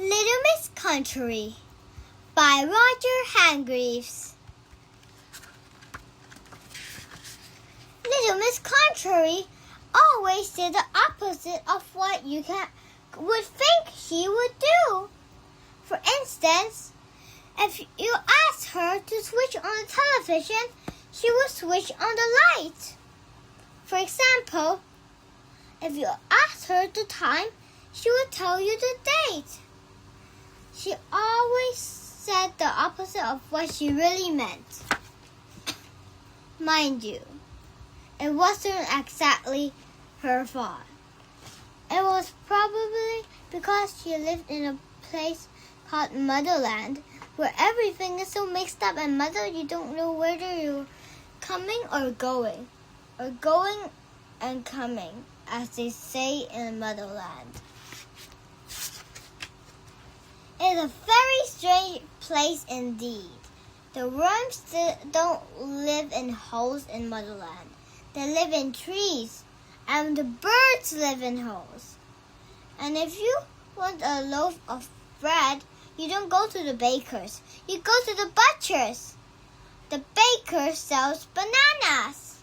Little Miss Country by Roger Hargreaves. Little Miss Country always did the opposite of what you would think she would do. For instance, if you asked her to switch on the television, she would switch on the light. For example, if you asked her the time, she would tell you the date. She always said the opposite of what she really meant. Mind you, it wasn't exactly her fault. It was probably because she lived in a place called Motherland, where everything is so mixed up and muddled you don't know whether you're coming or going and coming, as they say in Motherland. It's a very strange place indeed. The worms don't live in holes in Motherland. They live in trees, and the birds live in holes. And if you want a loaf of bread, you don't go to the baker's. You go to the butcher's. The baker sells bananas.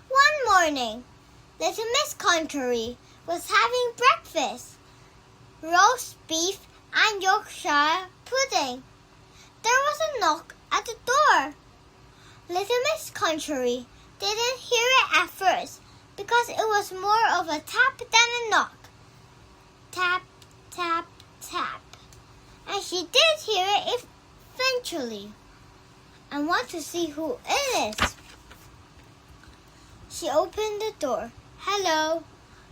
One morning, Little Miss Country was having breakfast. Roast beef and Yorkshire pudding. There was a knock at the door. Little Miss Country didn't hear it at first because it was more of a tap than a knock. Tap, tap, tap. And she did hear it eventually and want to see who it is. She opened the door. "Hello,"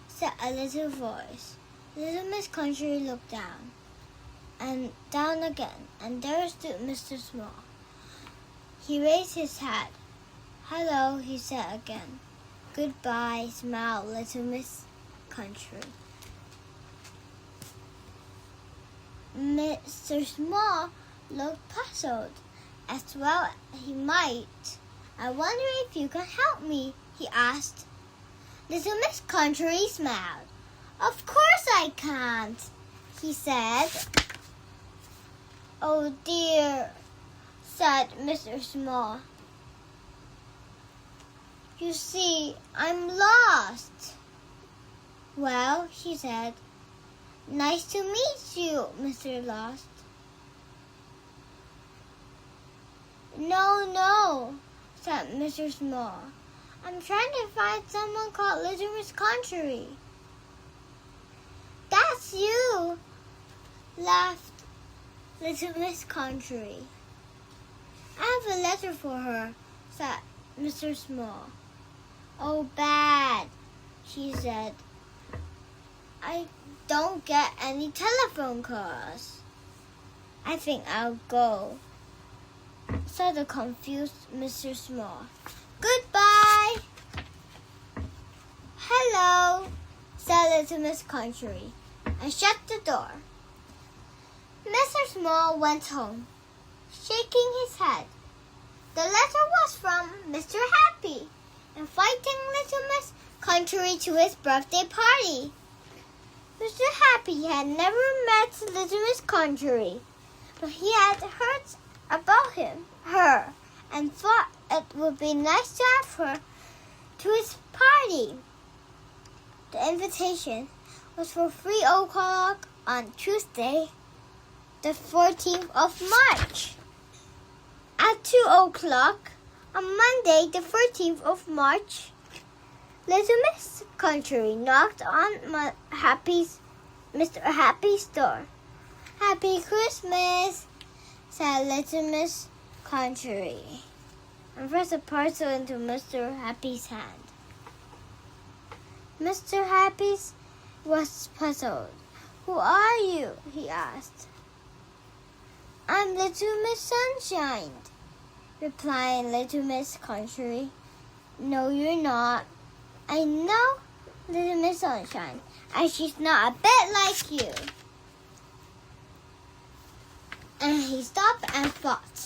said a little voice. Little Miss Country looked down and down again, and there stood Mr. Small. He raised his hat. "Hello," he said again. "Goodbye," smiled Little Miss Country. Mr. Small looked puzzled, as well he might. "I wonder if you can help me," he asked. Little Miss Country smiled. "Of course I can't," he said. "Oh dear," said Mr. Small. "You see, I'm lost." "Well," she said, "nice to meet you, Mr. Lost." No, said Mr. Small. "I'm trying to find someone called Little Miss Country." "That's you," laughed Little Miss Country. "I have a letter for her," said Mr. Small. "Oh, bad," she said. "I don't get any telephone calls." "I think I'll go," said the confused Mr. Small. "Goodbye." "Hello," said Little Miss Country, and shut the door. Mr. Small went home, shaking his head. The letter was from Mr. Happy, inviting Little Miss Country to his birthday party. Mr. Happy had never met Little Miss Country, but he had heard about her, and thought it would be nice to have her to his party. The invitation was for 3:00 on Tuesday, the 14th of March. At 2:00 on Monday, the 13th of March, Little Miss Country knocked on Mr. Happy's door. "Happy Christmas," said Little Miss Country, and pressed a parcel into Mr. Happy's hand. Mr. Happy was puzzled. "Who are you?" he asked. "I'm Little Miss Sunshine," replied Little Miss Country. "No, you're not. I know Little Miss Sunshine, and she's not a bit like you." And he stopped and thought.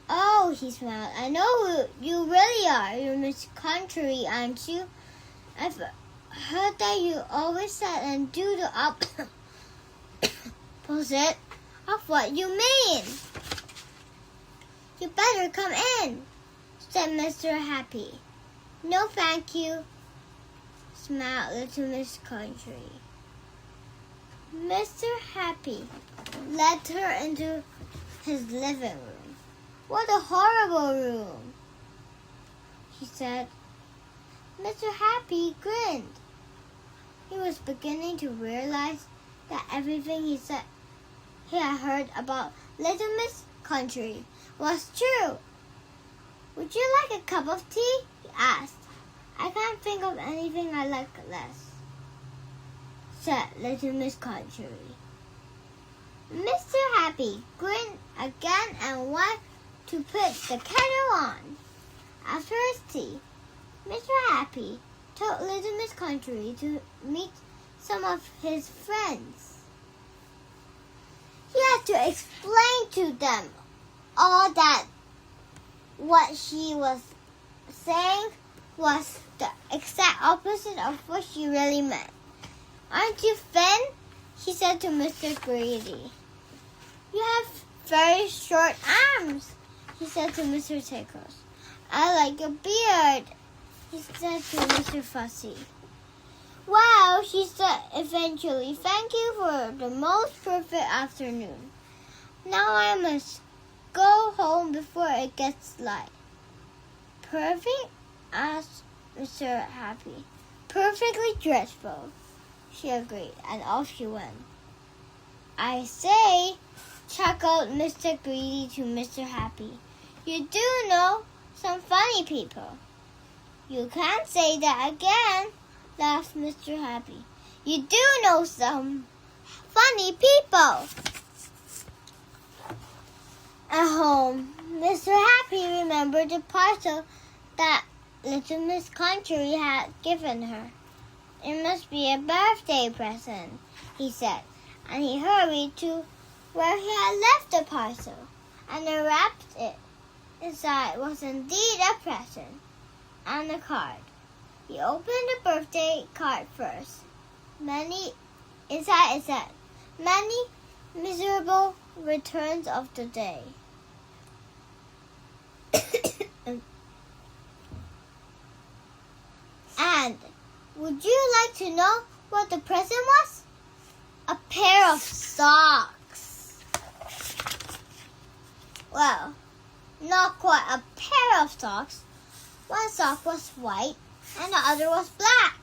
"Oh," he smiled, "I know who you really are. You're Miss Country, aren't you? I've heard that you always said and do the opposite of what you mean. You better come in, said Mr. Happy. No, thank you, smiled little Miss Country. Mr. Happy led her into his living room. What a horrible room, he said. Mr. Happy grinned. He was beginning to realize that everything he had heard about Little Miss Country was true. Would you like a cup of tea? He asked. I can't think of anything I like less, said Little Miss Country. Mr. Happy grinned again and went to put the kettle on. After his tea, Mr. Happy took Little Miss Country to meet some of his friends. He had to explain to them all that what she was saying was the exact opposite of what she really meant. Aren't you thin? She said to Mr. Greedy. You have very short arms, he said to Mr. Tickles. I like your beard, he said to Mr. Fussy. Well, she said eventually, thank you for the most perfect afternoon. Now I must go home before it gets light. Perfect? Asked Mr. Happy. Perfectly dreadful, she agreed, and off she went. I say, chuckled Mr. Greedy to Mr. Happy. You do know some funny people. You can't say that again, laughed Mr. Happy. You do know some funny people. At home, Mr. Happy remembered the parcel that Little Miss Country had given her. It must be a birthday present, he said, and he hurried to where he had left the parcel and unwrapped it. Inside was indeed a present and a card. He opened the birthday card first. Inside it said, many miserable returns of the day. And would you like to know what the present was? A pair of socks. Well, not quite a pair of socks. One sock was white and the other was black.